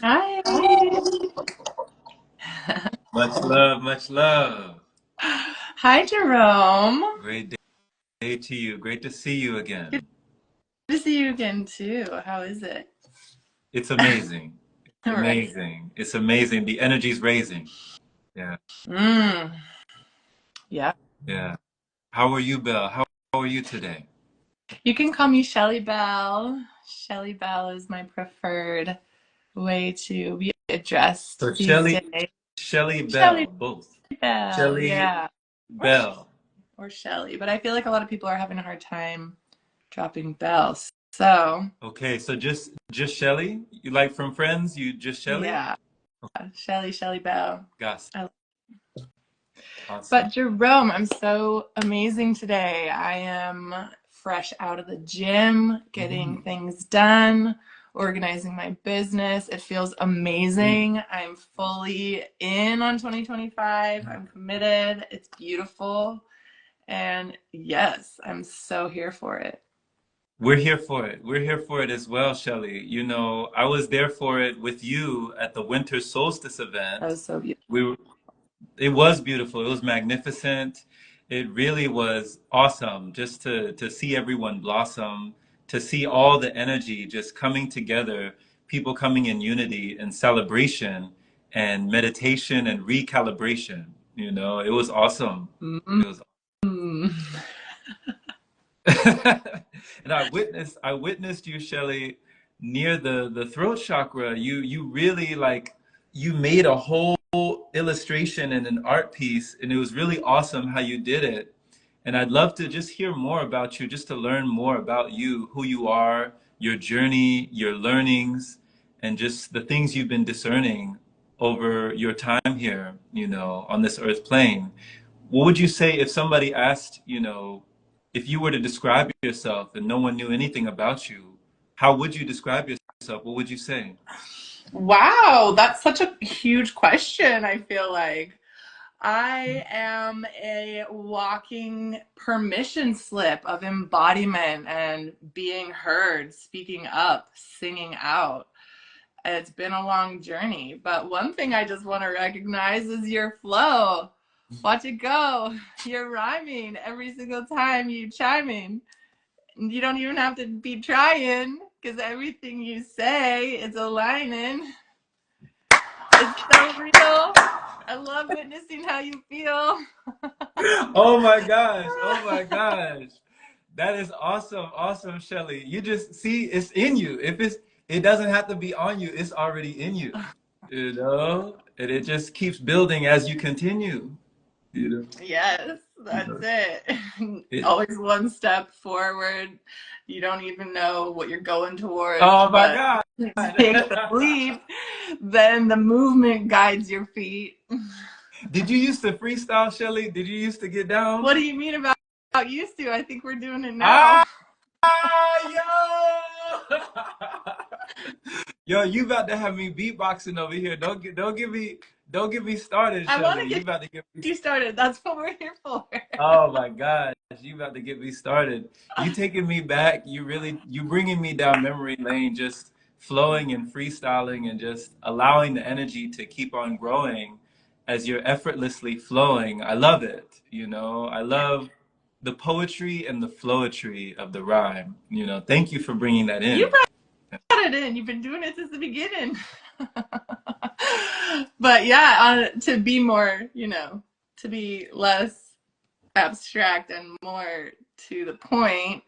Hi. Much love, much love. Hi, Jerome. Great day to you. Great to see you Good again. to see you again, too. How is it? It's amazing. All right. Amazing. It's amazing. The energy's raising. Yeah, Mm, yeah. yeah. How are you, Belle? How are you today? You can call me Shelly Bell. Shelly Bell is my preferred way to be addressed So these Shelly, days. Shelly Shelly Bell, both. Bell, Shelly yeah. Or, Bell. or Shelly. But I feel like a lot of people are having a hard time dropping bells. So, Okay, so just Shelly? You like from Friends? You just Shelly? yeah. Shelly Bell. Got I awesome. But Jerome, I'm so amazing today. I am fresh out of the gym, getting Mm, things done, organizing my business. It feels mm, amazing. I'm fully in on 2025. mm. I'm committed. It's beautiful. And yes, I'm so here for it. We're here for it. We're here for it as well, Shelley. You know, I was there for it with you at the winter solstice That event. was so beautiful. We were, it was beautiful. It was magnificent. It really was awesome just to see everyone blossom, to see all the energy just coming together, people coming in unity and celebration and meditation and recalibration. You know, it was awesome. It was Mm. and I witnessed you, Shelley, near the throat chakra. You really like you made a whole illustration and an art piece, and it was really awesome how you did it. And I'd love to just hear more about you, just to learn more about you, who you are, your journey, your learnings, and just the things you've been discerning over your time here, you know, on this earth plane. What would you say if somebody asked, you know, if you were to describe yourself and no one knew anything about you, how would you describe yourself? What would you say? Wow, that's such a huge question, I feel like. I am a walking permission slip of embodiment and being heard, speaking up, singing out. It's been a long journey, but one thing I just want to recognize is your flow. Watch it go. You're rhyming every single time you chime in. You don't even have to be trying because everything you say is aligning. It's so real. I love witnessing how you feel. Oh my gosh. Oh my gosh. That is awesome. Awesome, Shelly. You just see it's in you. It doesn't have to be on you. It's already in you. You know? And it just keeps building as you continue. You Yes, that's know? it. It, Always one step forward. You don't even know what you're going towards, oh my but God. take the leap. Then the movement guides your feet. Did you used to freestyle, Shelly? Did you used to get down? What do you mean about used to? I think we're doing it now. Ah, yo! Yo, you about to have me beatboxing over here. Don't get me started, I want Shelly. to You get about to get me. you started. That's what we're here for. Oh my gosh, you about to get me started. You taking me back. You bringing me down memory lane, just flowing and freestyling and just allowing the energy to keep on growing as you're effortlessly flowing. I love it. You know, I love the poetry and the flowetry of the rhyme. You know, thank you for bringing that You in. brought it in. You've been doing it since the beginning. But yeah, to be more, to be less abstract and more to the point,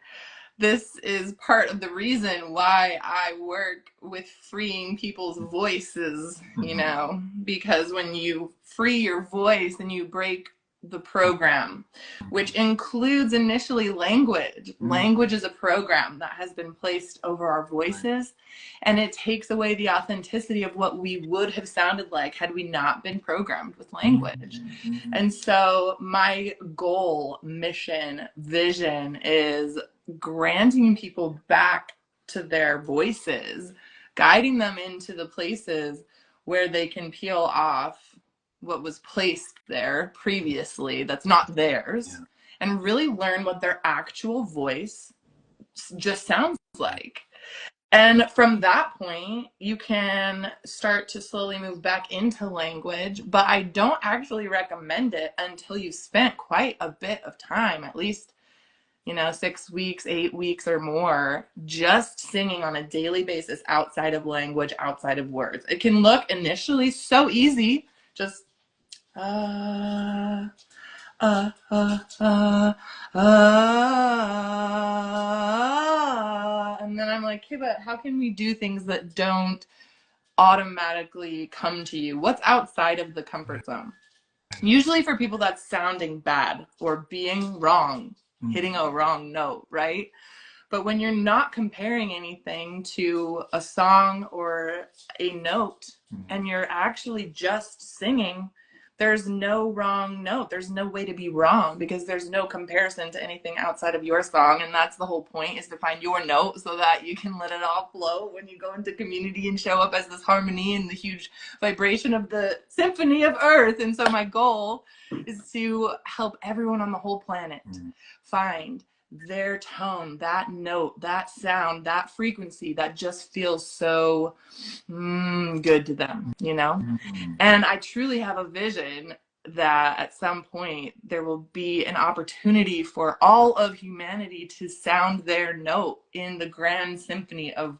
this is part of the reason why I work with freeing people's voices, because when you free your voice and you break the program, which includes initially language. Mm, Language is a program that has been placed over our right. voices, and it takes away the authenticity of what we would have sounded like had we not been programmed with Mm, language. mm, And so, my goal, mission, vision is granting people back to their voices, guiding them into the places where they can peel off what was placed there previously that's not theirs yeah, and really learn what their actual voice just sounds right. like. And from that point, you can start to slowly move back into language, but I don't actually recommend it until you've spent quite a bit of time, at least, 6 weeks, 8 weeks or more, just singing on a daily basis outside of language, outside of words. It can look initially so easy, just uh, uh, uh, and then I'm like, okay, but how can we do things that don't automatically come to you? What's outside of the comfort zone? Usually for people that's sounding bad or being wrong, hitting a wrong note, right? But when you're not comparing anything to a song or a note and you're actually just singing, there's no wrong note. There's no way to be wrong because there's no comparison to anything outside of your song. And that's the whole point, is to find your note so that you can let it all flow when you go into community and show up as this harmony and the huge vibration of the symphony of earth. And so my goal is to help everyone on the whole planet find their tone, that note, that sound, that frequency that just feels so good to them, And I truly have a vision that at some point there will be an opportunity for all of humanity to sound their note in the grand symphony of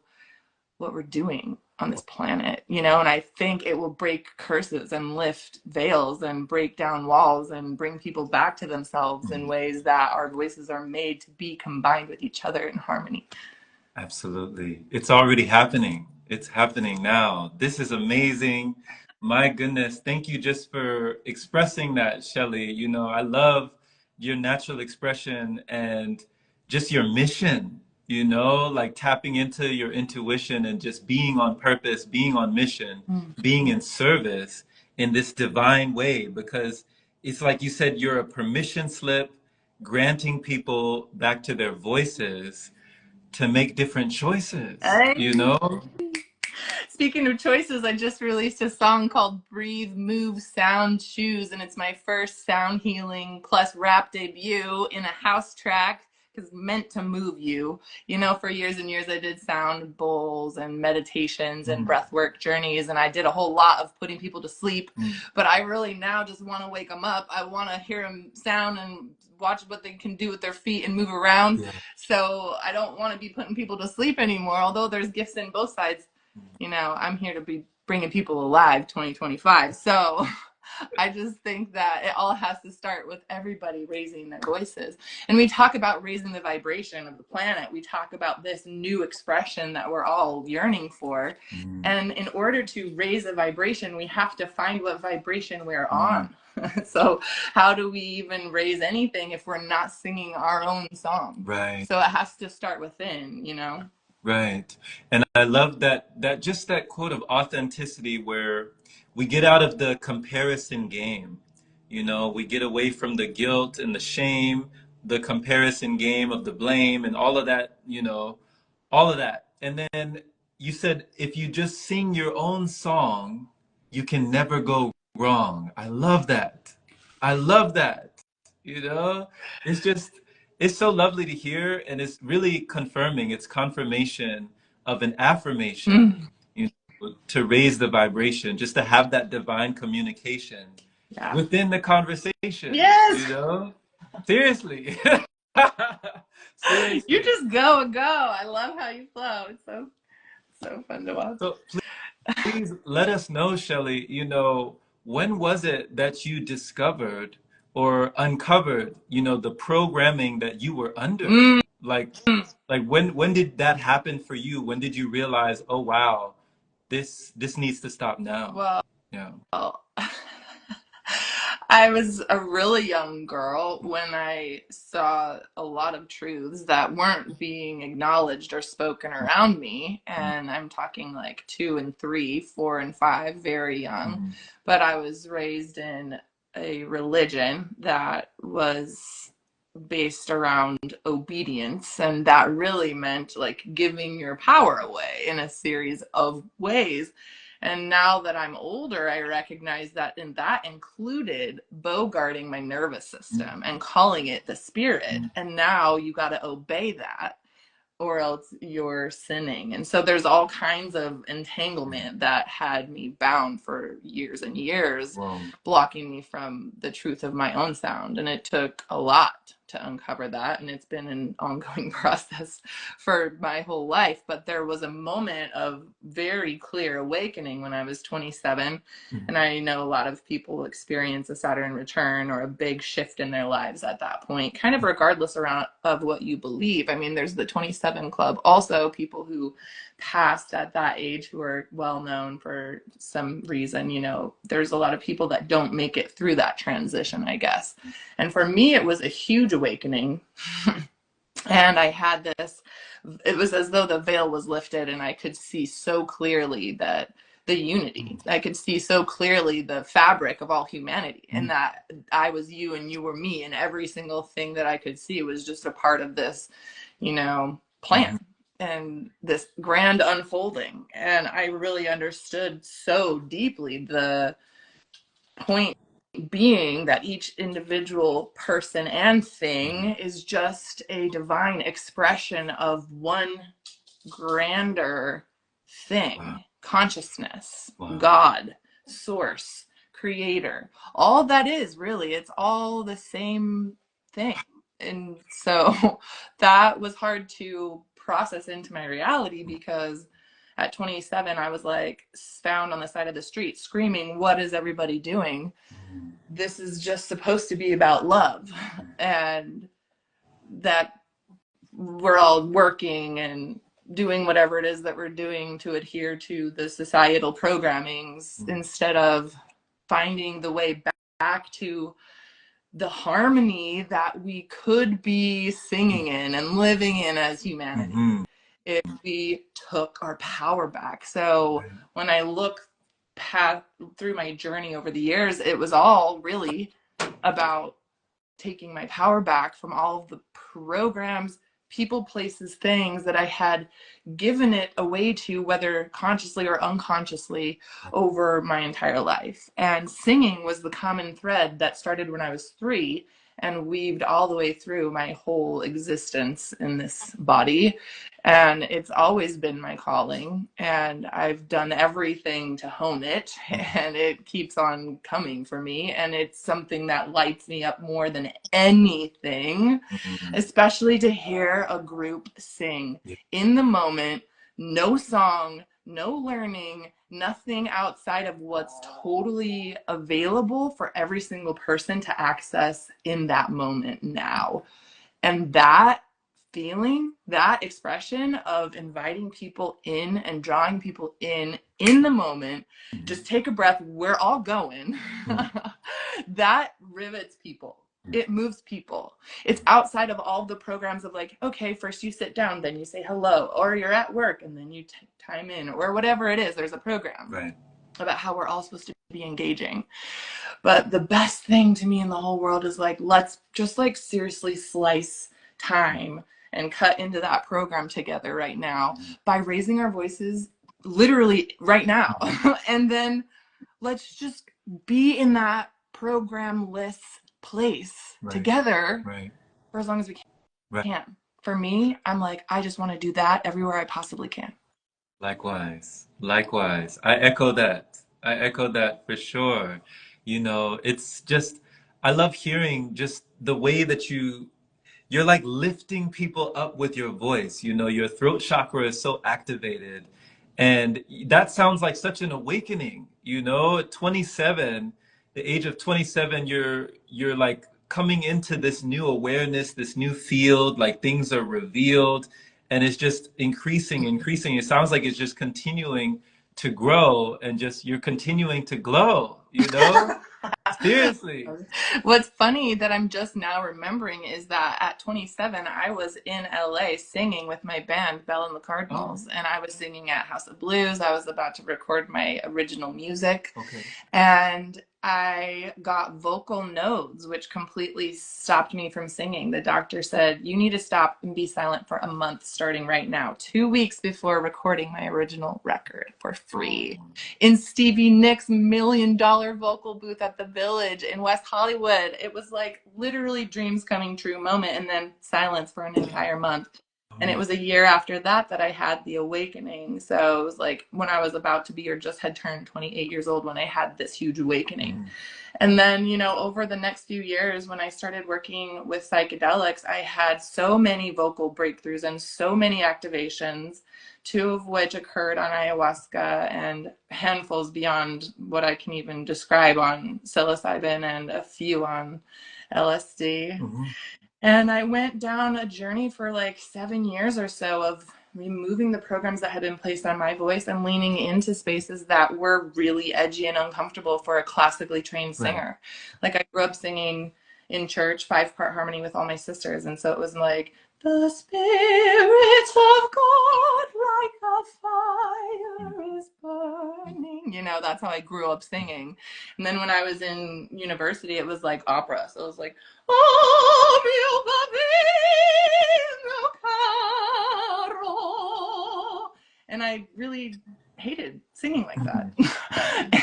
what we're doing on this planet, and I think it will break curses and lift veils and break down walls and bring people back to themselves in ways that our voices are made to be combined with each other in harmony. Absolutely. It's already happening. It's happening now. This is amazing. My goodness. Thank you just for expressing that, Shelley. I love your natural expression and just your mission, like tapping into your intuition and just being on purpose, being on mission, being in service in this divine way, because it's like you said, you're a permission slip granting people back to their voices to make different choices, Speaking of choices, I just released a song called Breathe, Move, Sound, Choose, and it's my first sound healing plus rap debut in a house track, because meant to move you. For years and years I did sound bowls and meditations and breathwork journeys, and I did a whole lot of putting people to sleep, but I really now just want to wake them up. I want to hear them sound and watch what they can do with their feet and move around. So I don't want to be putting people to sleep anymore, although there's gifts in both sides. I'm here to be bringing people alive 2025. So I just think that it all has to start with everybody raising their voices. And we talk about raising the vibration of the planet. We talk about this new expression that we're all yearning for. And in order to raise a vibration, we have to find what vibration we're on. So how do we even raise anything if we're not singing our own song? Right. So it has to start within, Right. And I love that quote of authenticity, where we get out of the comparison game. We get away from the guilt and the shame, the comparison game of the blame and all of that, all of that. And then you said, if you just sing your own song, you can never go wrong. I love that. I love that. It's just, it's so lovely to hear, and it's really confirming. It's confirmation of an affirmation, to raise the vibration, just to have that divine communication within the conversation. Yes. Seriously. Seriously. You just go and go. I love how you flow. It's so fun to watch. So please let us know, Shelley, when was it that you discovered or uncovered, the programming that you were under? Like when did that happen for you? When did you realize, oh wow, this needs to stop now? Well, I was a really young girl when I saw a lot of truths that weren't being acknowledged or spoken around me. And I'm talking like 2 and 3, 4 and 5, very young. But I was raised in a religion that was based around obedience, and that really meant like giving your power away in a series of ways. And now that I'm older, I recognize that, and that included bogarting my nervous system and calling it the spirit. And now you got to obey that, or else you're sinning. And so there's all kinds of entanglement that had me bound for years and years, Wow. blocking me from the truth of my own sound. And it took a lot to uncover that. And it's been an ongoing process for my whole life. But there was a moment of very clear awakening when I was 27. And I know a lot of people experience a Saturn return or a big shift in their lives at that point, kind of regardless around of what you believe. I mean, there's the 27 Club, also people who passed at that age who are well known for some reason. You know, there's a lot of people that don't make it through that transition, I guess. And for me, it was a huge awakening. And I had this, it was as though the veil was lifted and I could see so clearly that the unity, I could see so clearly the fabric of all humanity, and that I was you and you were me, and every single thing that I could see was just a part of this, you know, plan and this grand unfolding. And I really understood so deeply the point being that each individual person and thing is just a divine expression of one grander thing. Wow. Consciousness. Wow. God, source, creator, all that is really, it's all the same thing. And so that was hard to process into my reality, because at 27 I was like found on the side of the street screaming, what is everybody doing? This is just supposed to be about love, and that we're all working and doing whatever it is that we're doing to adhere to the societal programmings, instead of finding the way back to the harmony that we could be singing in and living in as humanity, if we took our power back. So when I look through my journey over the years, it was all really about taking my power back from all of the programs, people, places, things that I had given it away to, whether consciously or unconsciously, over my entire life. And singing was the common thread that started when I was 3 and weaved all the way through my whole existence in this body. And it's always been my calling, and I've done everything to hone it, and it keeps on coming for me. And it's something that lights me up more than anything, especially to hear a group sing in the moment, no song, no learning, nothing outside of what's totally available for every single person to access in that moment now. And that feeling, that expression of inviting people in and drawing people in the moment, just take a breath, we're all going, that rivets people. It moves people. It's outside of all the programs of like, okay, first you sit down, then you say hello, or you're at work and then you time in, or whatever it is. There's a program about how we're all supposed to be engaging. But the best thing to me in the whole world is like, let's just like seriously slice time and cut into that program together right now by raising our voices literally right now. And then let's just be in that programless place together for as long as we can. For me, I'm like, I just want to do that everywhere I possibly can. Likewise. Likewise. I echo that. I echo that for sure. You know, it's just, I love hearing just the way that you're like lifting people up with your voice. You know, your throat chakra is so activated. And that sounds like such an awakening. You know, at 27, the age of 27, you're like coming into this new awareness, this new field, like things are revealed, and it's just increasing, increasing. It sounds like it's just continuing to grow, and just you're continuing to glow, you know? Seriously. What's funny that I'm just now remembering is that at 27, I was in LA singing with my band, Belle and the Cardinals, and I was singing at House of Blues. I was about to record my original music, and I got vocal nodes, which completely stopped me from singing. The doctor said, you need to stop and be silent for a month starting right now, 2 weeks before recording my original record for free in Stevie Nicks' $1 million vocal booth at the Village in West Hollywood. It was like literally dreams coming true moment, and then silence for an entire month. And it was a year after that that I had the awakening. So it was like when I was about to be or just had turned 28 years old when I had this huge awakening. And then, you know, over the next few years, when I started working with psychedelics, I had so many vocal breakthroughs and so many activations, two of which occurred on ayahuasca and handfuls beyond what I can even describe on psilocybin and a few on LSD. Mm-hmm. And I went down a journey for like 7 years or so of removing the programs that had been placed on my voice and leaning into spaces that were really edgy and uncomfortable for a classically trained Right. singer. Like I grew up singing in church, 5-part harmony with all my sisters. And so it was like, the Spirit of God, like a fire is burning. You know, that's how I grew up singing. And then when I was in university, it was like opera. So it was like, oh, mio bambino caro. And I really hated singing like that.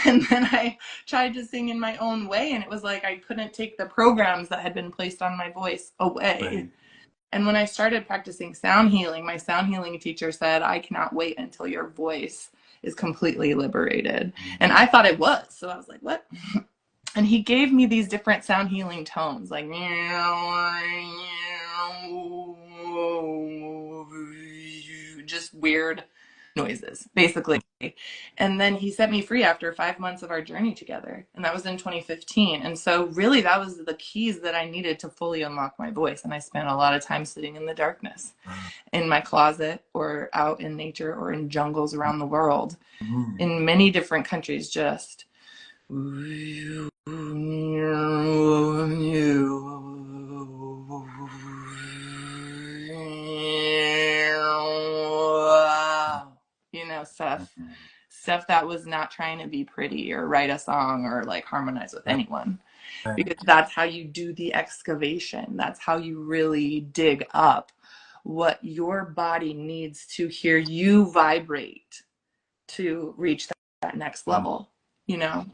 And then I tried to sing in my own way, and it was like I couldn't take the programs that had been placed on my voice away. Right. And when I started practicing sound healing, my sound healing teacher said, I cannot wait until your voice is completely liberated. And I thought it was. So I was like, what? And he gave me these different sound healing tones, like just weird noises, basically. And then he set me free after 5 months of our journey together. And that was in 2015. And so really that was the keys that I needed to fully unlock my voice. And I spent a lot of time sitting in the darkness in my closet or out in nature or in jungles around the world Mm-hmm. in many different countries, just you know, stuff that was not trying to be pretty or write a song or like harmonize with Right. anyone, Right. because that's how you do the excavation. That's how you really dig up what your body needs to hear you vibrate to reach that next Wow. level, you know.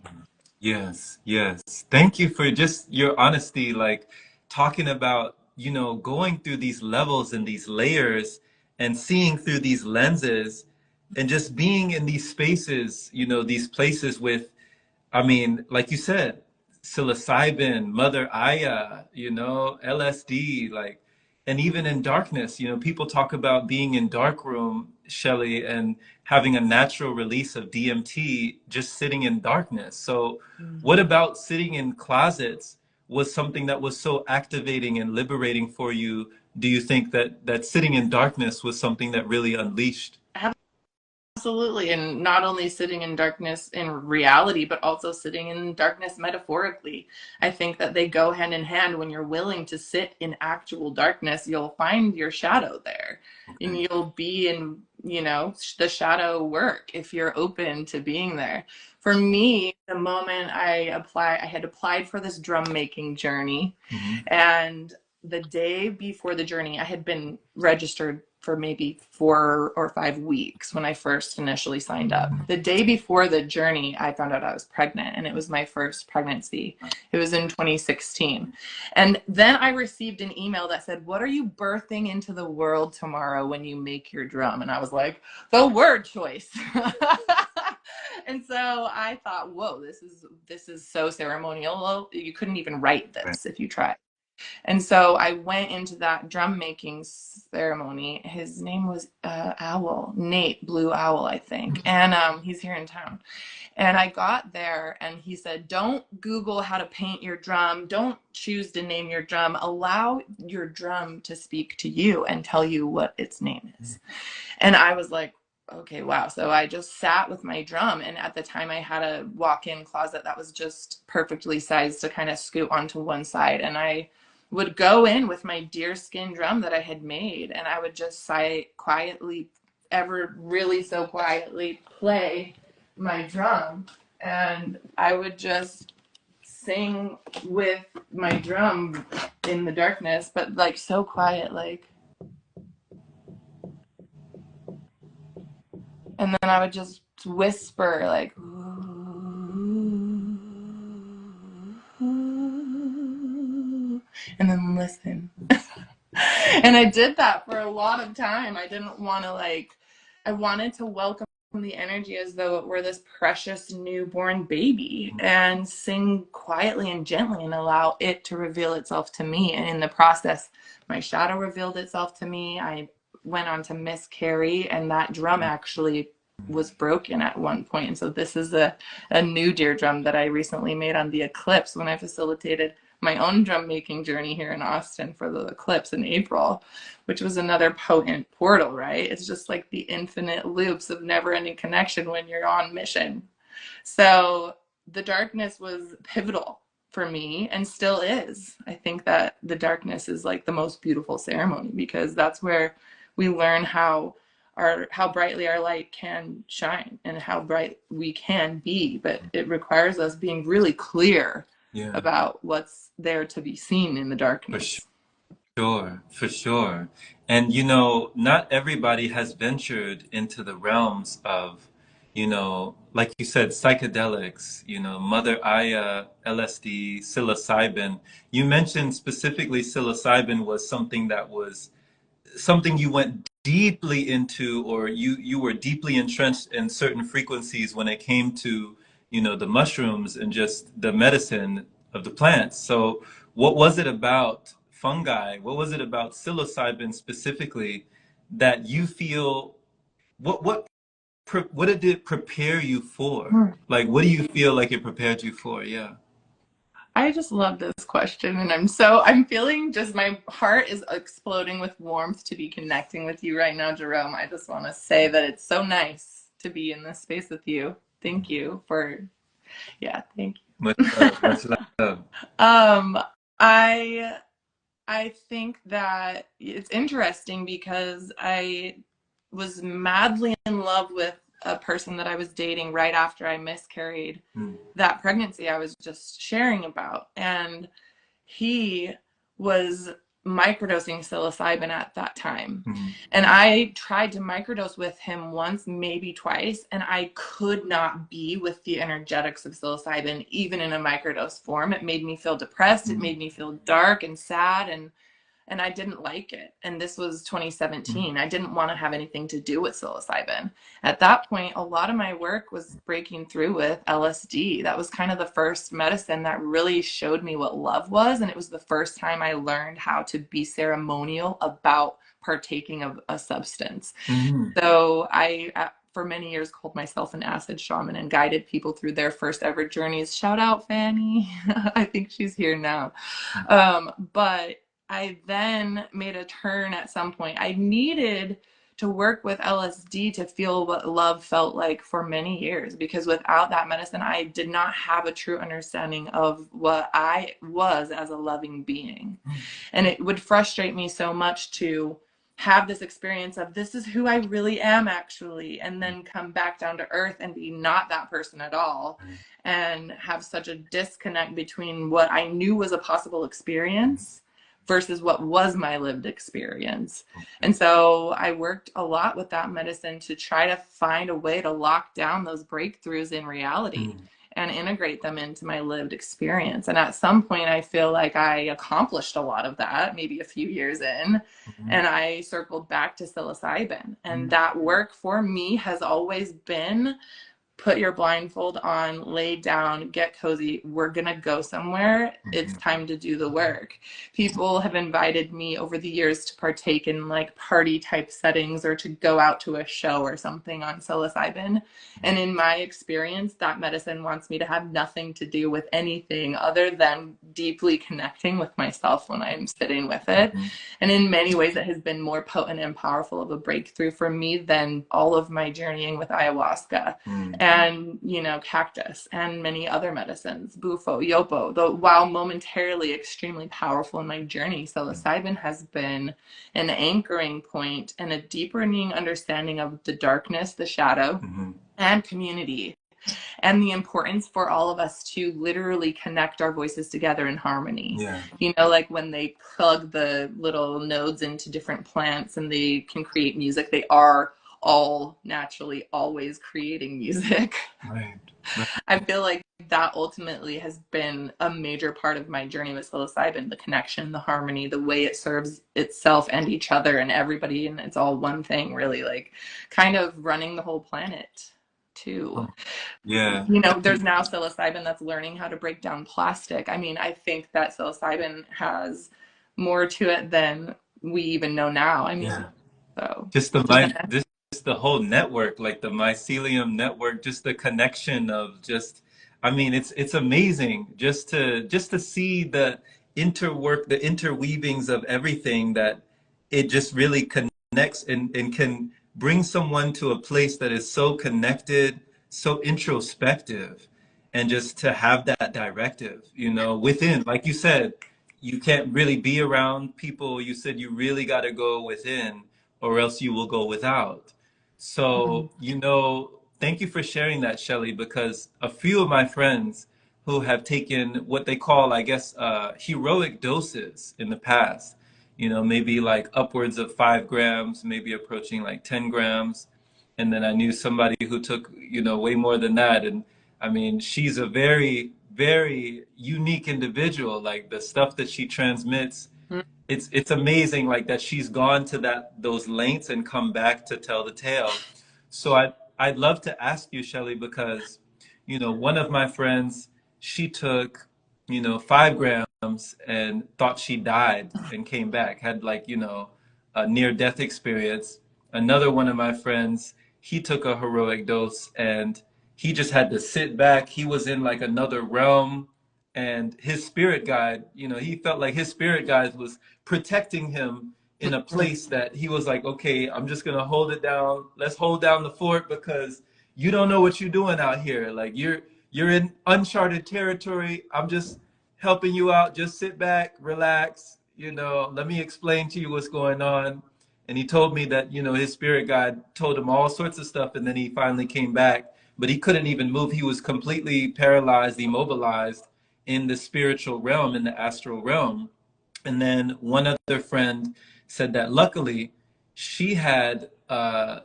Yes, yes. Thank you for just your honesty, like talking about, going through these levels and these layers and seeing through these lenses and just being in these spaces, these places with, I mean, like you said, psilocybin, Mother Aya, LSD, like, and even in darkness, people talk about being in dark room, Shelley, and having a natural release of DMT just sitting in darkness. So, what about sitting in closets was something that was so activating and liberating for you? Do you think that sitting in darkness was something that really unleashed? Absolutely. And not only sitting in darkness in reality, but also sitting in darkness metaphorically. I think that they go hand in hand. When you're willing to sit in actual darkness, you'll find your shadow there and Okay. you'll be in, you know, the shadow work if you're open to being there. For me, the moment I had applied for this drum making journey, Mhm. and the day before the journey, I had been registered for maybe 4 or 5 weeks when I first initially signed up. The day before the journey, I found out I was pregnant, and it was my first pregnancy. It was in 2016. And then I received an email that said, "What are you birthing into the world tomorrow when you make your drum?" And I was like, the word choice. And so I thought, whoa, this is so ceremonial. You couldn't even write Right. this if you tried. And so I went into that drum making ceremony. His name was Owl, Nate Blue Owl, I think. And he's here in town. And I got there and he said, don't Google how to paint your drum. Don't choose to name your drum. Allow your drum to speak to you and tell you what its name is. And I was like, okay, wow. So I just sat with my drum. And at the time, I had a walk in closet that was just perfectly sized to kind of scoot onto one side. And I would go in with my deerskin drum that I had made, and I would just quietly, ever really so quietly play my drum. And I would just sing with my drum in the darkness, but like so quiet, like. And then I would just whisper like, ooh, ooh, and then listen. And I did that for a lot of time. I didn't want to like, I wanted to welcome the energy as though it were this precious newborn baby and sing quietly and gently and allow it to reveal itself to me. And in the process, my shadow revealed itself to me. I went on to miscarry, and that drum actually was broken at one point. And so this is a new deer drum that I recently made on the eclipse when I facilitated my own drum making journey here in Austin for the eclipse in April, which was another potent portal, right? It's just like the infinite loops of never ending connection when you're on mission. So the darkness was pivotal for me and still is. I think that the darkness is like the most beautiful ceremony because that's where we learn how brightly our light can shine and how bright we can be, but it requires us being really clear Yeah, about what's there to be seen in the for darkness. sure, for sure. And you know, not everybody has ventured into the realms of, you know, like you said, psychedelics, you know, Mother Aya, LSD, psilocybin. You mentioned specifically psilocybin was something that was something you went deeply into, or you were deeply entrenched in certain frequencies when it came to, you know, the mushrooms and just the medicine of the plants. So what was it about fungi, what was it about psilocybin specifically that you feel, what did it prepare you for? Like what do you feel like it prepared you for? Yeah. I just love this question, and I'm feeling just my heart is exploding with warmth to be connecting with you right now, Jerome. I just want to say that it's so nice to be in this space with you. Thank you for, yeah, thank Much you. love, much love. um, I I think that it's interesting because I was madly in love with a person that I was dating right after I miscarried Mm, that pregnancy I was just sharing about. And he was microdosing psilocybin at that time. mm, And I tried to microdose with him once, maybe twice, and I could not be with the energetics of psilocybin, even in a microdose form. It made me feel depressed. It mm, made me feel dark and sad, and I didn't like it. And this was mm, 2017. I didn't want to have anything to do with psilocybin. At that point, a lot of my work was breaking through with LSD. That was kind of the first medicine that really showed me what love was. And it was the first time I learned how to be ceremonial about partaking of a substance. mm, So for many years, called myself an acid shaman and guided people through their first ever journeys. Shout out Fanny. I think she's here now. But I then made a turn at some point. I needed to work with LSD to feel what love felt like for many years because without that medicine, I did not have a true understanding of what I was as a loving being. mm, And it would frustrate me so much to have this experience of this is who I really am actually, and then come back down to earth and be not that person at all and have such a disconnect between what I knew was a possible experience versus what was my lived experience. And so I worked a lot with that medicine to try to find a way to lock down those breakthroughs in reality mm, and integrate them into my lived experience. And at some point, I feel like I accomplished a lot of that, maybe a few years in, mm, and I circled back to psilocybin. And mm, that work for me has always been put your blindfold on, lay down, get cozy. We're going to go somewhere. It's mm, time to do the work. People have invited me over the years to partake in like party type settings or to go out to a show or something on psilocybin. And in my experience, that medicine wants me to have nothing to do with anything other than deeply connecting with myself when I'm sitting with it. mm, And in many ways, it has been more potent and powerful of a breakthrough for me than all of my journeying with ayahuasca mm, and cactus and many other medicines, bufo, yopo. Though while momentarily extremely powerful in my journey, psilocybin has been an anchoring point and a deepening understanding of the darkness, the shadow, mm, and community, and the importance for all of us to literally connect our voices together in harmony. yeah. Like when they plug the little nodes into different plants and they can create music, they are all naturally always creating music. Right. Right. I feel like that ultimately has been a major part of my journey with psilocybin, the connection, the harmony, the way it serves itself and each other and everybody, and it's all one thing, really, like kind of running the whole planet too. Yeah. You know, there's now psilocybin that's learning how to break down plastic. I mean, I think that psilocybin has more to it than we even know now. I mean, Yeah. so Just the just mind, this the whole network, like the mycelium network, just the connection of just, I mean, it's amazing just to see the interwork, the interweavings of everything that it just really connects and can bring someone to a place that is so connected, so introspective, and just to have that directive, you know, within, like you said, you can't really be around people. You said you really got to go within or else you will go without. So, you know, thank you for sharing that, Shelley, because a few of my friends who have taken what they call, I guess, heroic doses in the past, you know, maybe like upwards of 5 grams, maybe approaching like 10 grams. And then I knew somebody who took, you know, way more than that. And I mean, she's a very, very unique individual. Like the stuff that she transmits, it's amazing like that she's gone to those lengths and come back to tell the tale. So I'd love to ask you, Shelley, because you know one of my friends, she took, you know, 5 grams and thought she died and came back, had like, you know, a near death experience. Another one of my friends, he took a heroic dose and he just had to sit back. He was in like another realm, and his spirit guide, you know, he felt like his spirit guide was protecting him in a place that he was like, okay, I'm just gonna hold it down. Let's hold down the fort because you don't know what you're doing out here. Like you're in uncharted territory. I'm just helping you out. Just sit back, relax. You know, let me explain to you what's going on. And he told me that, you know, his spirit guide told him all sorts of stuff, and then he finally came back, but he couldn't even move. He was completely paralyzed, immobilized in the spiritual realm, in the astral realm. And then one other friend said that luckily she had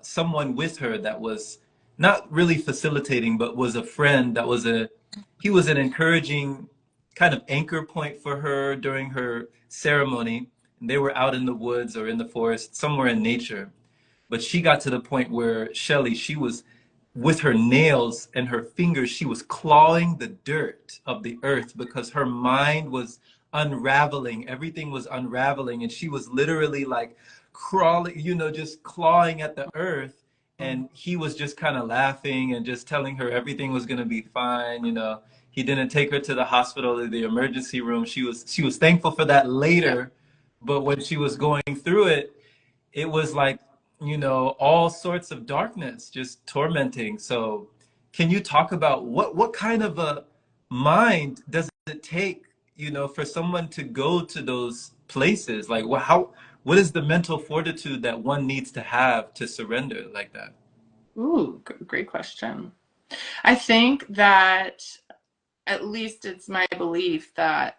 someone with her that was not really facilitating, but was a friend that was he was an encouraging kind of anchor point for her during her ceremony. And they were out in the woods or in the forest, somewhere in nature. But she got to the point where Shelley, she was with her nails and her fingers, she was clawing the dirt of the earth because her mind was unraveling. Everything was unraveling. And she was literally like crawling, you know, just clawing at the earth. And he was just kind of laughing and just telling her everything was going to be fine. You know, he didn't take her to the hospital or the emergency room. She was thankful for that yeah. later. But when she was going through it, it was like, you know, all sorts of darkness just tormenting. So can you talk about what kind of a mind does it take, you know, for someone to go to those places? Like what is the mental fortitude that one needs to have to surrender like that? Ooh, great question. I think that at least it's my belief that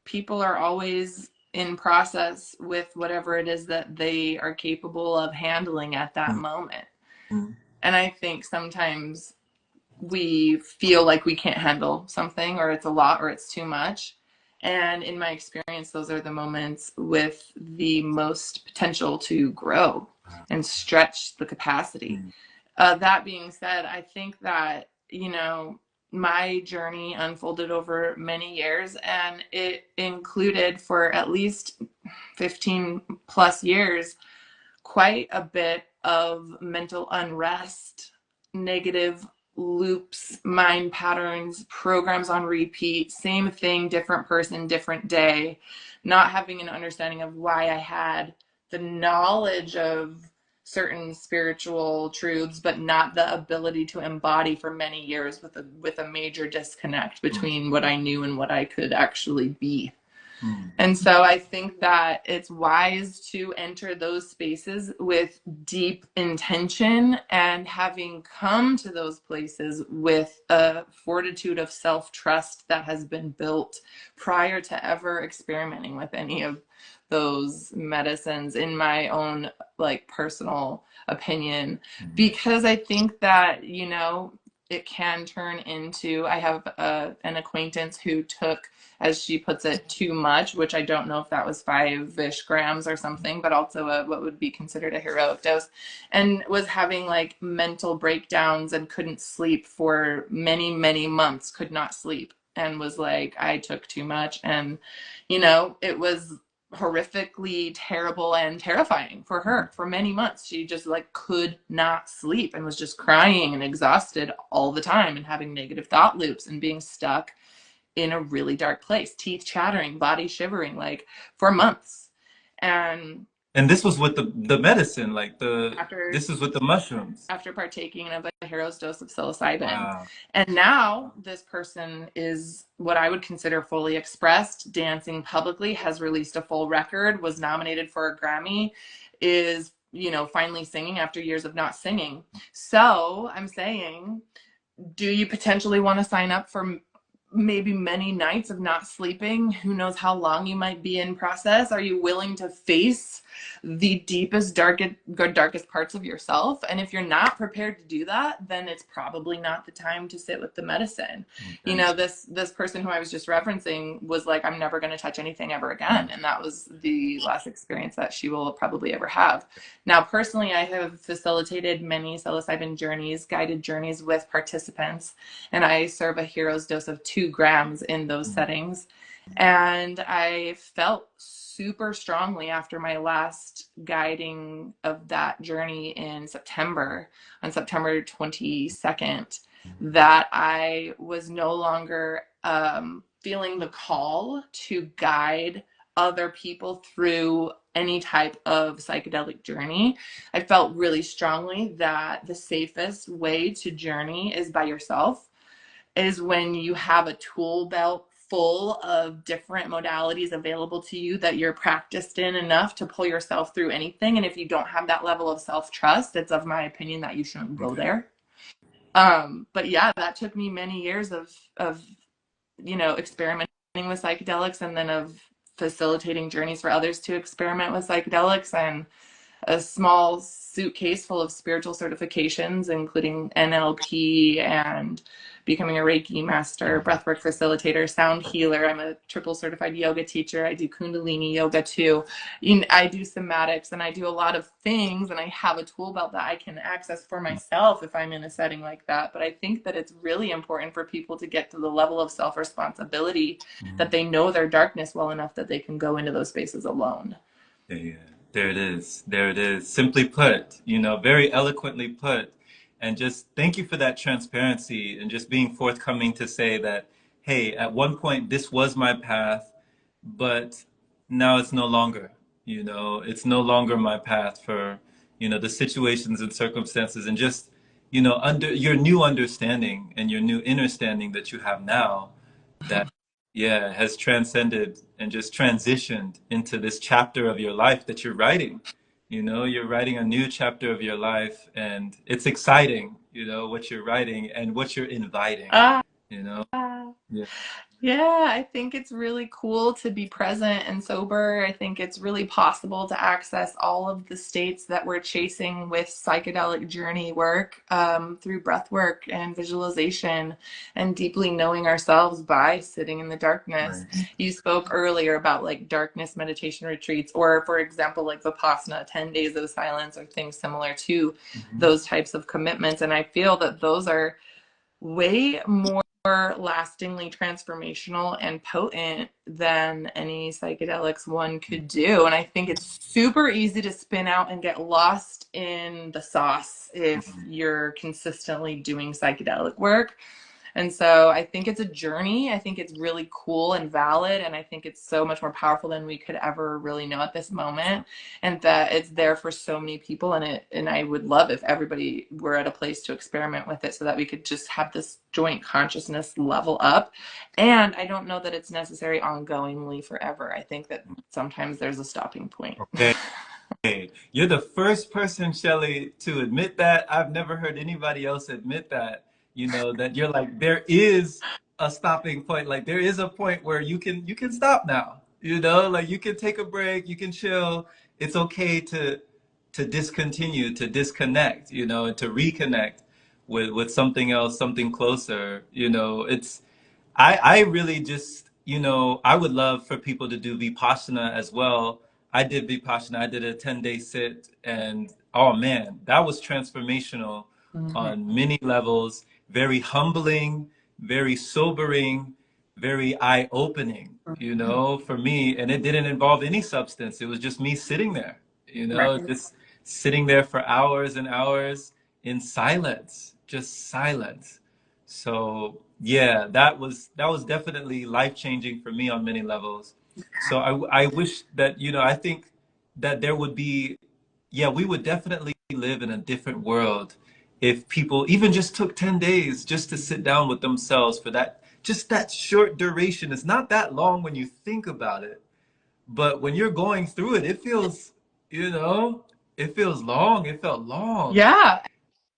people are always in process with whatever it is that they are capable of handling at that moment. Mm, And I think sometimes we feel like we can't handle something, or it's a lot, or it's too much. And in my experience, those are the moments with the most potential to grow and stretch the capacity. mm, That being said, I think that, you know, my journey unfolded over many years, and it included for at least 15 plus years quite a bit of mental unrest, negative loops, mind patterns, programs on repeat, same thing, different person, different day, not having an understanding of why I had the knowledge of certain spiritual truths but not the ability to embody for many years, with a major disconnect mm, between what I knew and what I could actually be. mm, And so I think that it's wise to enter those spaces with deep intention, and having come to those places with a fortitude of self-trust that has been built prior to ever experimenting with any of those medicines, in my own like personal opinion. mm, Because I think that, you know, it can turn into, I have an acquaintance who took, as she puts it, too much, which I don't know if that was 5-ish grams or something, but also what would be considered a heroic dose, and was having like mental breakdowns and couldn't sleep for many, many months, could not sleep, and was like, I took too much. And, it was horrifically terrible and terrifying for her for many months. She just like could not sleep and was just crying and exhausted all the time and having negative thought loops and being stuck in a really dark place, teeth chattering, body shivering, like for months. And And this was with the medicine, like after this is with the mushrooms. after partaking of a hero's dose of psilocybin. Wow. And now this person is what I would consider fully expressed, dancing publicly, has released a full record, was nominated for a Grammy, is, finally singing after years of not singing. So I'm saying, do you potentially want to sign up for maybe many nights of not sleeping? Who knows how long you might be in process? Are you willing to face the deepest, darkest parts of yourself? And if you're not prepared to do that, then it's probably not the time to sit with the medicine. Okay. This person who I was just referencing was like, I'm never going to touch anything ever again. And that was the last experience that she will probably ever have. Now, personally, I have facilitated many psilocybin journeys, guided journeys with participants, and I serve a hero's dose of 2 grams in those settings. And I felt super strongly after my last guiding of that journey in September, on September 22nd, that I was no longer feeling the call to guide other people through any type of psychedelic journey. I felt really strongly that the safest way to journey is by yourself, is when you have a tool belt full of different modalities available to you that you're practiced in enough to pull yourself through anything. And if you don't have that level of self-trust, it's of my opinion that you shouldn't go there. But yeah, that took me many years of experimenting with psychedelics, and then of facilitating journeys for others to experiment with psychedelics, and a small suitcase full of spiritual certifications, including NLP and becoming a Reiki master, breathwork facilitator, sound healer. I'm a triple certified yoga teacher. I do Kundalini yoga too. I do somatics, and I do a lot of things, and I have a tool belt that I can access for myself if I'm in a setting like that. But I think that it's really important for people to get to the level of self-responsibility that they know their darkness well enough that they can go into those spaces alone. Yeah, there it is. There it is. Simply put, very eloquently put. And just thank you for that transparency and just being forthcoming to say that, hey, at one point this was my path, but now it's no longer, it's no longer my path for, the situations and circumstances, and just, under your new understanding and your new understanding that you have now, that yeah, has transcended and just transitioned into this chapter of your life that you're writing. You're writing a new chapter of your life, and it's exciting, what you're writing and what you're inviting, Ah, you know? Yeah. yeah, I think it's really cool to be present and sober. I think it's really possible to access all of the states that we're chasing with psychedelic journey work, through breath work and visualization and deeply knowing ourselves by sitting in the darkness. Right. You spoke earlier about like darkness meditation retreats, or for example, like Vipassana, 10 days of silence, or things similar to Mhm. those types of commitments. And I feel that those are way more lastingly transformational and potent than any psychedelics one could do. And I think it's super easy to spin out and get lost in the sauce if you're consistently doing psychedelic work. And so I think it's a journey. I think it's really cool and valid. And I think it's so much more powerful than we could ever really know at this moment. And that it's there for so many people. And I would love if everybody were at a place to experiment with it so that we could just have this joint consciousness level up. And I don't know that it's necessary ongoingly forever. I think that sometimes there's a stopping point. Okay. You're the first person, Shelley, to admit that. I've never heard anybody else admit that, that you're like, there is a stopping point. Like there is a point where you can stop now, like you can take a break, you can chill. It's okay to discontinue, to disconnect, and to reconnect. with something else, something closer. You know, I really just, you know, I would love for people to do Vipassana as well. I did Vipassana. I did a 10-day sit, and oh man, that was transformational Mhm. on many levels, very humbling, very sobering, very eye-opening, you Mhm. know, for me. And it didn't involve any substance. It was just me sitting there, you know, Right. just sitting there for hours and hours in silence, just silence. So yeah, that was definitely life-changing for me on many levels. So I wish that, you know, I think that there would be, yeah, we would definitely live in a different world if people even just took 10 days just to sit down with themselves for that, just that short duration. It's not that long when you think about it, but when you're going through it, it feels, you know, it feels long. It felt long. Yeah.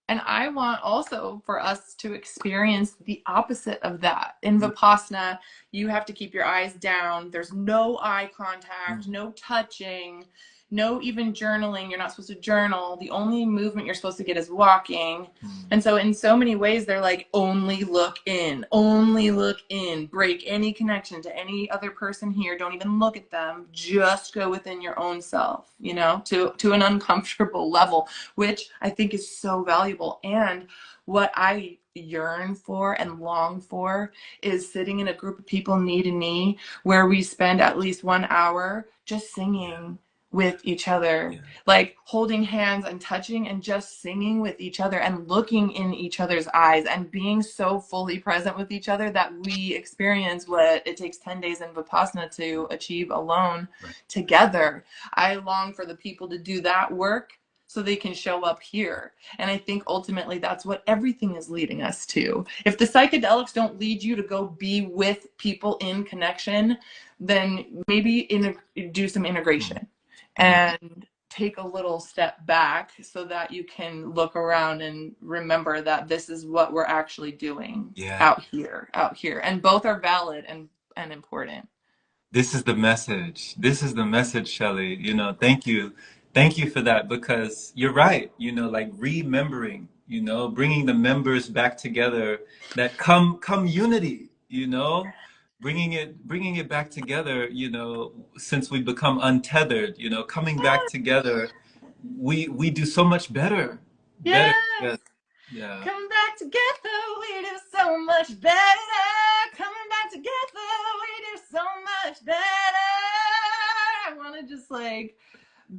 And I want also for us to experience the opposite of that. In Vipassana, you have to keep your eyes down. There's no eye contact, Mhm. no touching, no even journaling. You're not supposed to journal. The only movement you're supposed to get is walking. And so, in so many ways, they're like, only look in, break any connection to any other person here. Don't even look at them. Just go within your own self, you know, to an uncomfortable level, which I think is so valuable. And what I yearn for and long for is sitting in a group of people knee to knee where we spend at least 1 hour just Yeah, singing with each other, yeah, like holding hands and touching and just singing with each other and looking in each other's eyes and being so fully present with each other that we experience what it takes 10 days in Vipassana to achieve alone right. together. I long for the people to do that work so they can show up here. And I think ultimately that's what everything is leading us to. If the psychedelics don't lead you to go be with people in connection, then maybe do some Mhm, integration mhm. and take a little step back so that you can look around and remember that this is what we're actually doing Yeah. out here. And both are valid and important. This is the message. This is the message, Shelley. You know, thank you. Thank you for that because you're right. You know, like remembering, you know, bringing the members back together that come unity, you know, bringing it back together, you know, since we become untethered, you know, coming back together, we do so much better. Better Yes. together. Yeah. Coming back together, we do so much better. Coming back together, we do so much better. I want to just like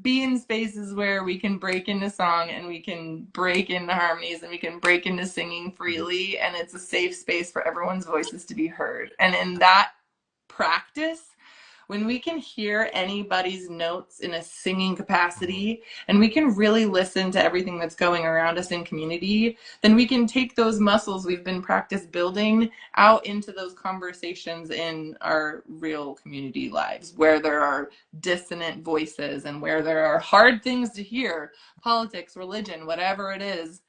be in spaces where we can break into song and we can break into harmonies and we can break into singing freely. And it's a safe space for everyone's voices to be heard. And in that practice, when we can hear anybody's notes in a singing Mhm. capacity and we can really listen to everything that's going around us in community, then we can take those muscles we've been practice building out into those conversations in our real community lives where there are dissonant voices and where there are hard things to hear, politics, religion, whatever it is.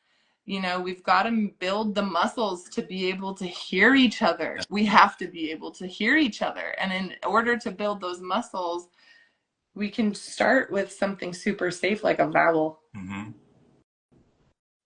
You know, we've got to build the muscles to be able to hear each other. We have to be able to hear each other. And in order to build those muscles, we can start with something super safe like a vowel, Mhm.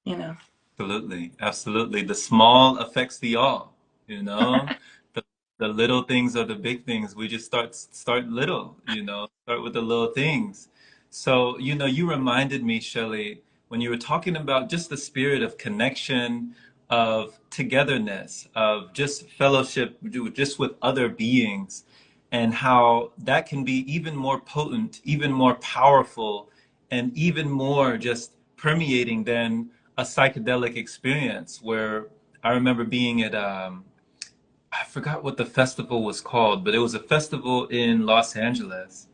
you know. Absolutely, absolutely. The small affects the all, you know. The the little things are the big things. We just start little, you know, start with the little things. So, you know, you reminded me, Shelley, when you were talking about just the spirit of connection, of togetherness, of just fellowship just with other beings, and how that can be even more potent, even more powerful, and even more just permeating than a psychedelic experience where I remember being at I forgot what the festival was called, but it was a festival in Los Angeles,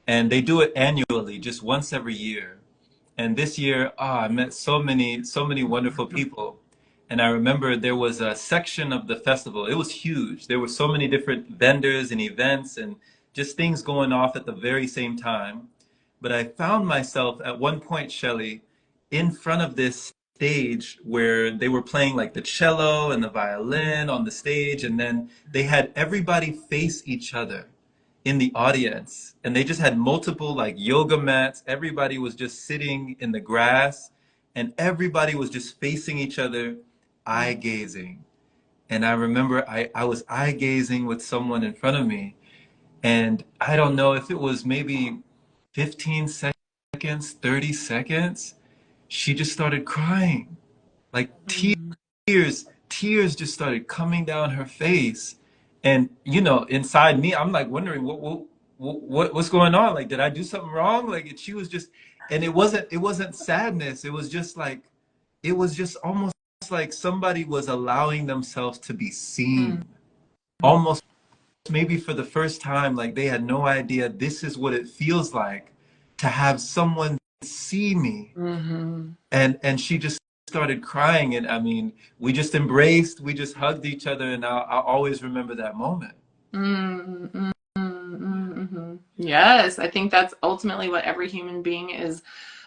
and they do it annually, just once every year. And this year, I met so many wonderful people. And I remember there was a section of the festival. It was huge. There were so many different vendors and events and just things going off at the very same time. But I found myself at one point, Shelley, in front of this stage where they were playing like the cello and the violin on the stage, and then they had everybody face each other in the audience, and they just had multiple like yoga mats. Everybody was just sitting in the grass, and everybody was just facing each other, eye gazing. And I remember I was eye gazing with someone in front of me. And I don't know if it was maybe 15 seconds, 30 seconds, she just started crying. Like Mm. tears just started coming down her face. And inside me, I'm like wondering what's going on? Like, did I do something wrong? Like, and she was just, and it wasn't sadness. It was just almost like somebody was allowing themselves to be Mm. seen. Almost maybe for the first time, like they had no idea this is what it feels like to have someone see me. Mm-hmm. And she just started crying, and I mean, we just embraced, we just hugged each other, and I'll always remember that moment. Mm-hmm. Mm-hmm. Yes, I think that's ultimately what every human being is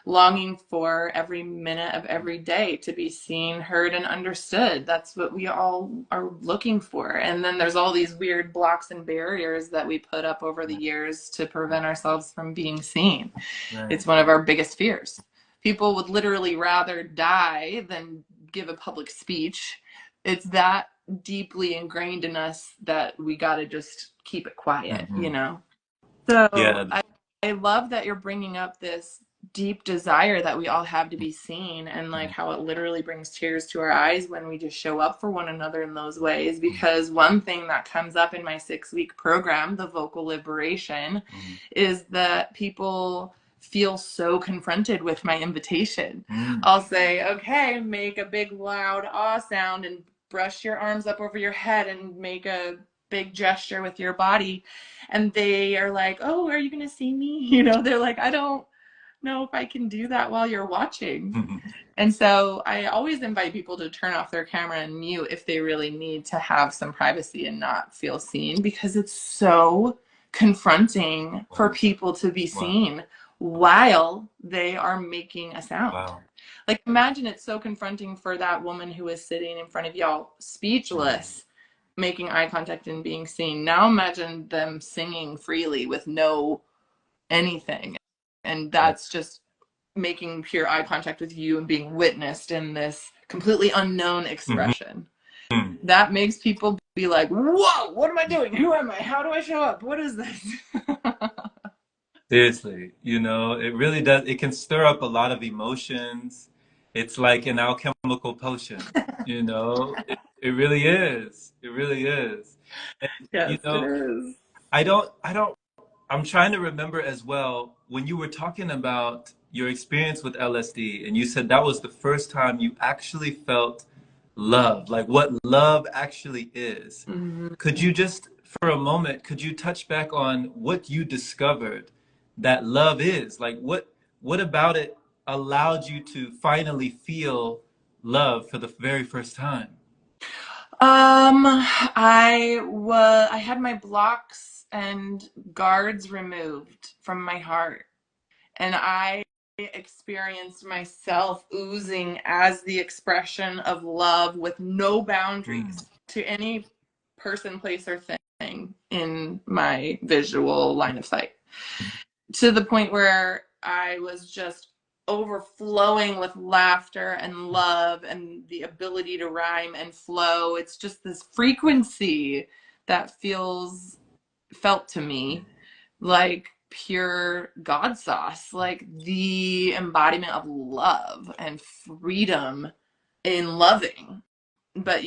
longing for every minute of every day, to be seen, heard, and understood. That's what we all are looking for. And then there's all these weird blocks and barriers that we put up over the years to prevent ourselves from being seen. Right. It's one of our biggest fears. People would literally rather die than give a public speech. It's that deeply ingrained in us that we got to just keep it quiet, Hmm. you know? So Yeah. I love that you're bringing up this deep desire that we all have to be seen, and like how it literally brings tears to our eyes when we just show up for one another in those ways. Because one thing that comes up in my 6-week program, the vocal liberation, Mhm. is that people feel so confronted with my invitation. Mhm. I'll say, okay, make a big loud ah sound and brush your arms up over your head and make a big gesture with your body. And they are like, oh, are you going to see me? You know, they're like, I don't know if I can do that while you're watching. Mhm. And so I always invite people to turn off their camera and mute if they really need to have some privacy and not feel seen, because it's so confronting for Wow. people to be Wow. seen while they are making a sound. Wow. Like, imagine it's so confronting for that woman who is sitting in front of y'all, speechless, making eye contact and being seen. Now imagine them singing freely with no anything. And Right. that's just making pure eye contact with you and being witnessed in this completely unknown Mhm. expression. That makes people be like, whoa, what am I doing? Who am I? How do I show up? What is this? Seriously, it really does. It can stir up a lot of emotions. It's like an alchemical potion, it really is. It really is. And, Yes, it is. I'm trying to remember as well when you were talking about your experience with LSD, and you said that was the first time you actually felt love, like what love actually is. Could Mm-hmm. you just, for a moment, could you touch back on what you discovered that love is? Like what about it allowed you to finally feel love for the very first time? I had my blocks and guards removed from my heart, and I experienced myself oozing as the expression of love with no Mm. boundaries to any person, place, or thing in my visual line of sight, to the point where I was just overflowing with laughter and love and the ability to rhyme and flow. It's just this frequency that felt to me like pure God sauce, like the embodiment of love and freedom in loving. But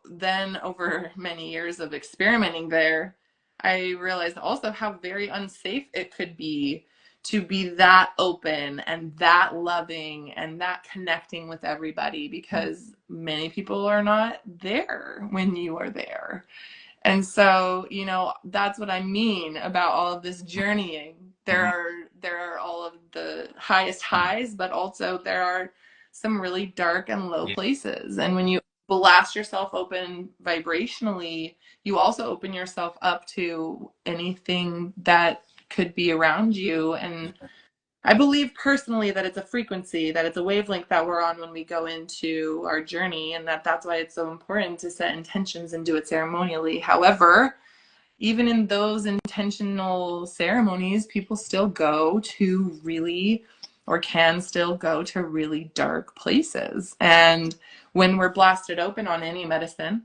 then over many years of experimenting there, I realized also how very unsafe it could be to be that open and that loving and that connecting with everybody, because many people are not there when you are there. And so, that's what I mean about all of this journeying. There are all of the highest highs, but also there are some really dark and low Yeah. places. And when you blast yourself open vibrationally, you also open yourself up to anything that could be around you. And I believe personally that it's a frequency, that it's a wavelength that we're on when we go into our journey, and that's why it's so important to set intentions and do it ceremonially. However, even in those intentional ceremonies, people still go to really, or can still go to really dark places. And when we're blasted open on any medicine,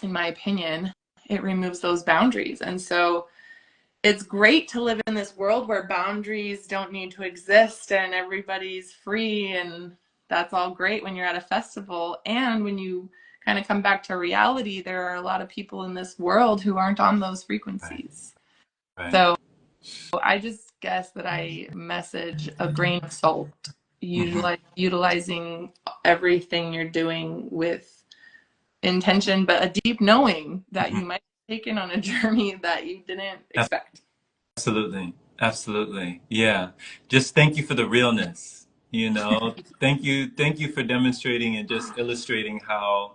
in my opinion, it removes those boundaries. And so it's great to live in this world where boundaries don't need to exist and everybody's free, and that's all great when you're at a festival. And when you kind of come back to reality, there are a lot of people in this world who aren't on those Right. frequencies. Right. So I just guess that I message a grain of salt, Hmm. utilizing everything you're doing with intention, but a deep knowing that Hmm. you might be taken on a journey that you didn't expect. Absolutely. Absolutely. Yeah. Just thank you for the realness. Thank you for demonstrating and just illustrating how,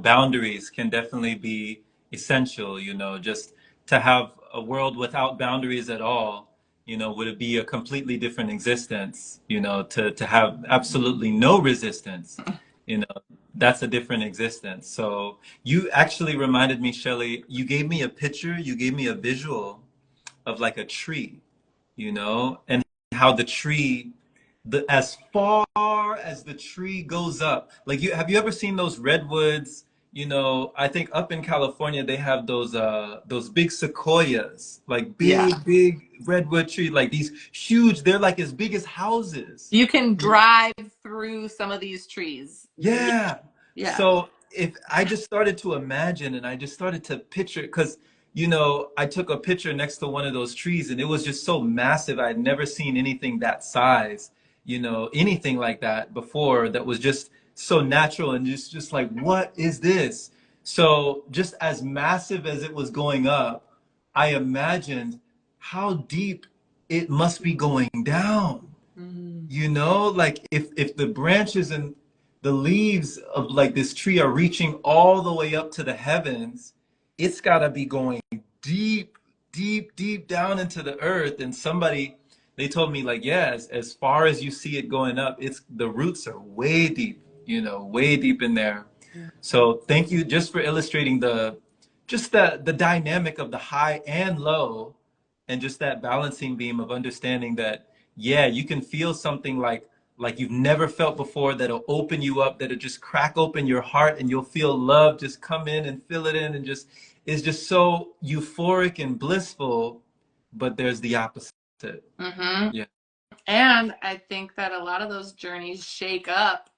boundaries can definitely be essential, just to have a world without boundaries at all, would it be a completely different existence, to have absolutely no resistance, you know, that's a different existence. So you actually reminded me, Shelley, you gave me a picture, you gave me a visual of like a tree, and how the tree, as far as the tree goes up, like have you ever seen those redwoods? I think up in California they have those big sequoias, like Yeah. big redwood tree, like these huge, they're like as big as houses. You can drive through some of these trees. Yeah. Yeah. Yeah. So if I just started to imagine and I just started to picture, because, I took a picture next to one of those trees and it was just so massive. I'd never seen anything that size, anything like that before that was just so natural and just like, what is this? So just as massive as it was going up, I imagined how deep it must be going down. Mm. Like if the branches and the leaves of like this tree are reaching all the way up to the heavens, it's got to be going deep, deep, deep down into the earth. And they told me like, yeah, as far as you see it going up, it's the roots are way deep, way deep in there. So thank you just for illustrating the dynamic of the high and low, and just that balancing beam of understanding that, yeah, you can feel something like you've never felt before, that'll open you up, that'll just crack open your heart, and you'll feel love just come in and fill it in, and just is just so euphoric and blissful. But there's the opposite. Mm-hmm. Yeah. And I think that a lot of those journeys shake up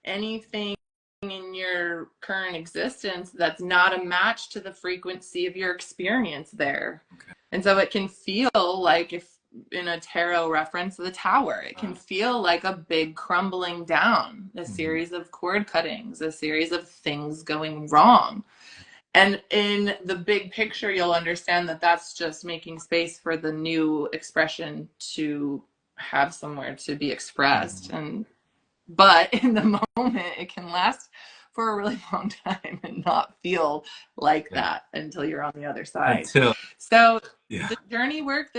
anything in your current existence that's not a match to the frequency of your experience there. Okay. And so it can feel like, if in a tarot reference, the tower, it can feel like a big crumbling down, a Mhm. series of cord cuttings, a series of things going wrong. And in the big picture, you'll understand that that's just making space for the new expression to have somewhere to be expressed. Mhm. And but in the moment, it can last for a really long time and not feel like Yeah. that until you're on the other side. Until, So yeah. the journey work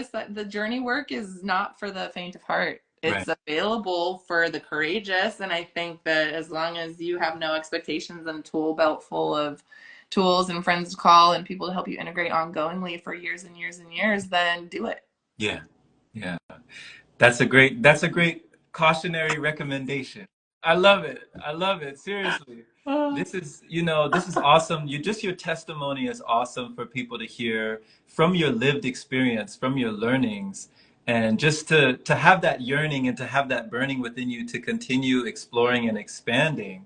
is not for the faint of heart. Right. It's available for the courageous. And I think that as long as you have no expectations and a tool belt full of tools and friends to call and people to help you integrate ongoingly for years and years and years, then do it. Yeah. Yeah. That's a great cautionary recommendation. I love it. I love it. Seriously. This is awesome. Your testimony is awesome for people to hear from your lived experience, from your learnings, and just to have that yearning and to have that burning within you to continue exploring and expanding.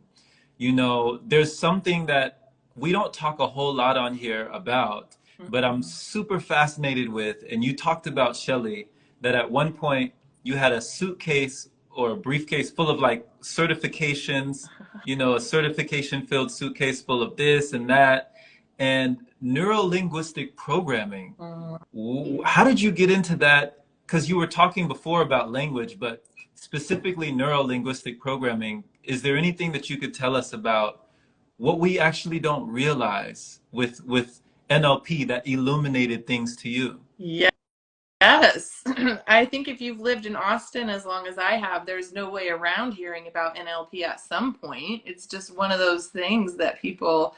There's something that we don't talk a whole lot on here about, but I'm super fascinated with. And you talked about, Shelley, that at one point you had a suitcase or a briefcase full of like certifications, a certification filled suitcase full of this and that, and neuro-linguistic programming. How did you get into that? Because you were talking before about language, but specifically neuro-linguistic programming. Is there anything that you could tell us about what we actually don't realize with NLP that illuminated things to you? Yes. Yes. I think if you've lived in Austin as long as I have, there's no way around hearing about NLP at some point. It's just one of those things that people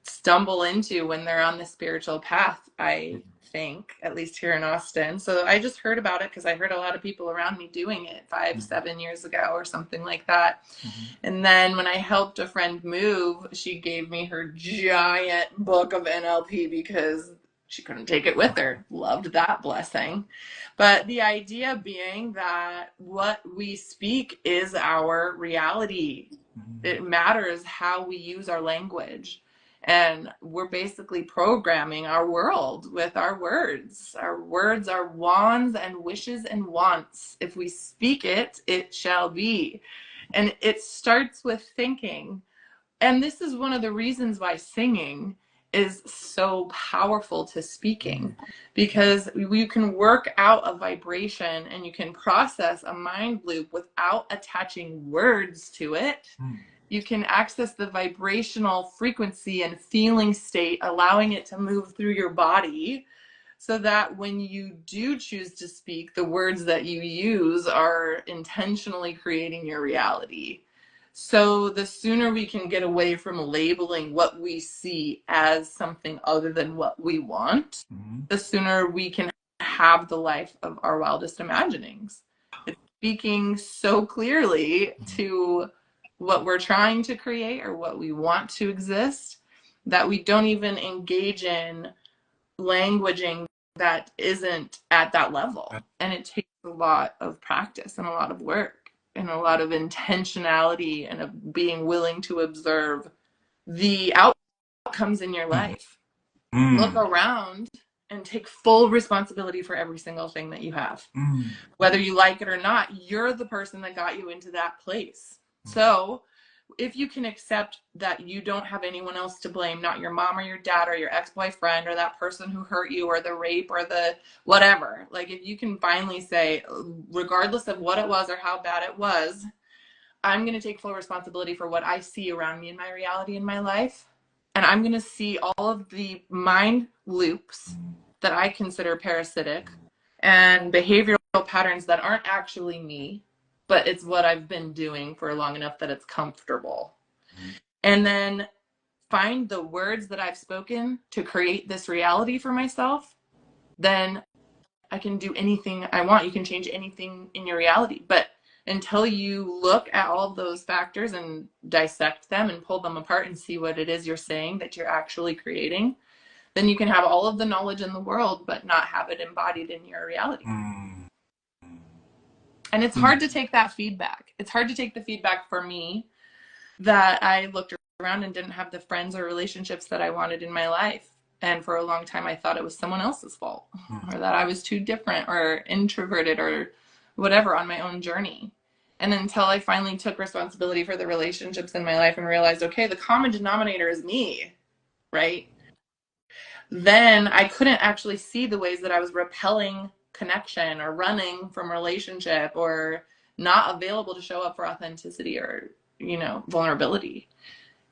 stumble into when they're on the spiritual path, I think, at least here in Austin. So I just heard about it because I heard a lot of people around me doing it 5, 7 years ago or something like that. Mhm. And then when I helped a friend move, she gave me her giant book of NLP because she couldn't take it with her. Loved that blessing. But the idea being that what we speak is our reality. It matters how we use our language. And we're basically programming our world with our words. Our words are wands and wishes and wants. If we speak it, it shall be. And it starts with thinking. And this is one of the reasons why singing is so powerful to speaking, because you can work out a vibration and you can process a mind loop without attaching words to it. You can access the vibrational frequency and feeling state, allowing it to move through your body, so that when you do choose to speak, the words that you use are intentionally creating your reality. So the sooner we can get away from labeling what we see as something other than what we want, the sooner we can have the life of our wildest imaginings. It's speaking so clearly to what we're trying to create or what we want to exist that we don't even engage in languaging that isn't at that level. And it takes a lot of practice and a lot of work and a lot of intentionality and of being willing to observe the outcomes in your life. Look around and take full responsibility for every single thing that you have. Whether you like it or not, you're the person that got you into that place. So if you can accept that you don't have anyone else to blame, not your mom or your dad or your ex-boyfriend or that person who hurt you or the rape or the whatever, like if you can finally say, regardless of what it was or how bad it was, I'm going to take full responsibility for what I see around me in my reality in my life. And I'm going to see all of the mind loops that I consider parasitic and behavioral patterns that aren't actually me, but it's what I've been doing for long enough that it's comfortable. And then find the words that I've spoken to create this reality for myself, then I can do anything I want. You can change anything in your reality. But until you look at all of those factors and dissect them and pull them apart and see what it is you're saying that you're actually creating, then you can have all of the knowledge in the world, but not have it embodied in your reality. And it's hard to take that feedback. It's hard to take the feedback for me that I looked around and didn't have the friends or relationships that I wanted in my life. And for a long time, I thought it was someone else's fault or that I was too different or introverted or whatever on my own journey. And until I finally took responsibility for the relationships in my life and realized, okay, the common denominator is me, right? Then I couldn't actually see the ways that I was repelling connection or running from relationship or not available to show up for authenticity or, vulnerability.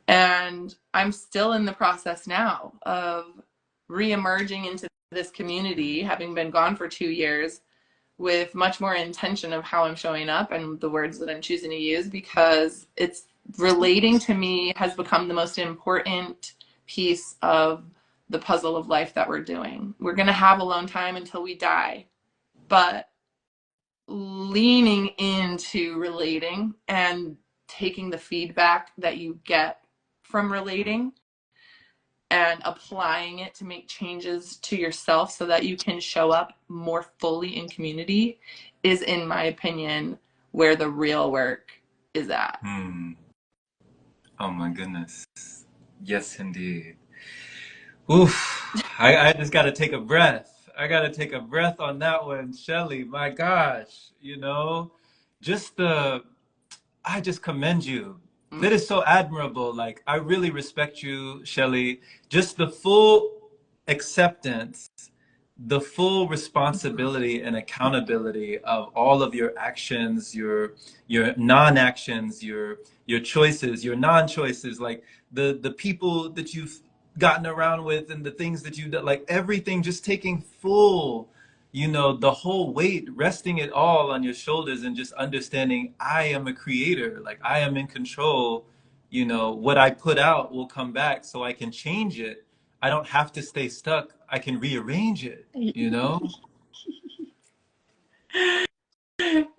And I'm still in the process now of re-emerging into this community, having been gone for 2 years, with much more intention of how I'm showing up and the words that I'm choosing to use, because it's relating to me has become the most important piece of the puzzle of life that we're doing. We're going to have alone time until we die, but leaning into relating and taking the feedback that you get from relating and applying it to make changes to yourself so that you can show up more fully in community is, in my opinion, where the real work is at. Oh my goodness. Yes, indeed. Oof. I just got to take a breath. I got to take a breath on that one, Shelley. My gosh, just I just commend you. That is so admirable. Like, I really respect you, Shelley. Just the full acceptance, the full responsibility and accountability of all of your actions, your non-actions, your choices, your non-choices, like the people that you've gotten around with and the things that you've done, like everything, just taking full, the whole weight, resting it all on your shoulders and just understanding I am a creator, like I am in control, you know, what I put out will come back, so I can change it. I don't have to stay stuck. I can rearrange it, you know?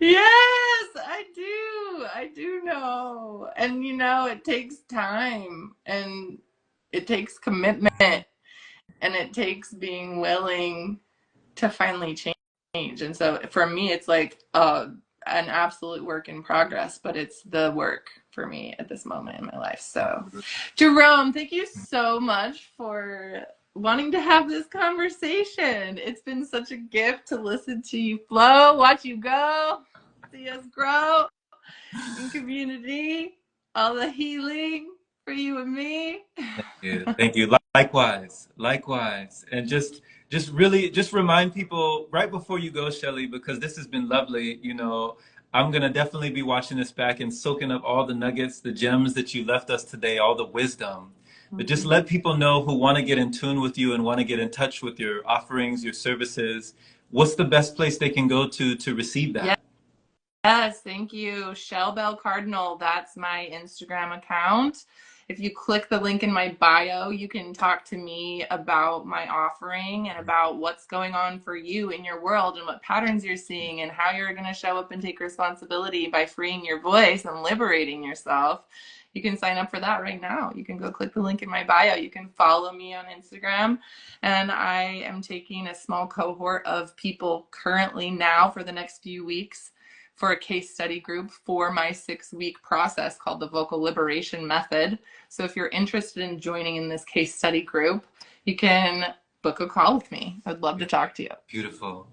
Yes, I do. I do know. And you know, it takes time and it takes commitment and it takes being willing to finally change. And so for me, it's like an absolute work in progress, but it's the work for me at this moment in my life. So, Jerome, thank you so much for wanting to have this conversation. It's been such a gift to listen to you flow, watch you go, see us grow in community, all the healing for you and me. Yeah, thank you. Likewise, likewise. And just really, just remind people right before you go, Shelley, because this has been lovely. You know, I'm gonna definitely be watching this back and soaking up all the nuggets, the gems that you left us today, all the wisdom. But just let people know who want to get in tune with you and want to get in touch with your offerings, your services. What's the best place they can go to receive Yeah. that? Yes, thank you. Chelle Bell Cardinal, that's my Instagram account. If you click the link in my bio, you can talk to me about my offering and about what's going on for you in your world and what patterns you're seeing and how you're going to show up and take responsibility by freeing your voice and liberating yourself. You can sign up for that right now. You can go click the link in my bio. You can follow me on Instagram. And I am taking a small cohort of people currently now for the next few weeks for a case study group for my 6-week process called the Vocal Liberation Method. So if you're interested in joining in this case study group, you can book a call with me. I'd love to talk to you. Beautiful.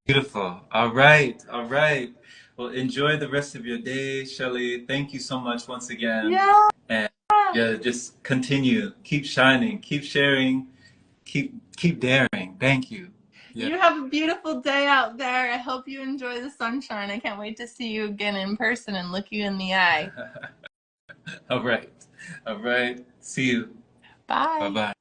Beautiful. All right. All right. Well, enjoy the rest of your day, Shelley. Thank you so much once again. Yeah. And yeah, just continue. Keep shining. Keep sharing. Keep daring. Thank you. Yeah. You have a beautiful day out there. I hope you enjoy the sunshine. I can't wait to see you again in person and look you in the eye. All right. All right. See you. Bye. Bye-bye.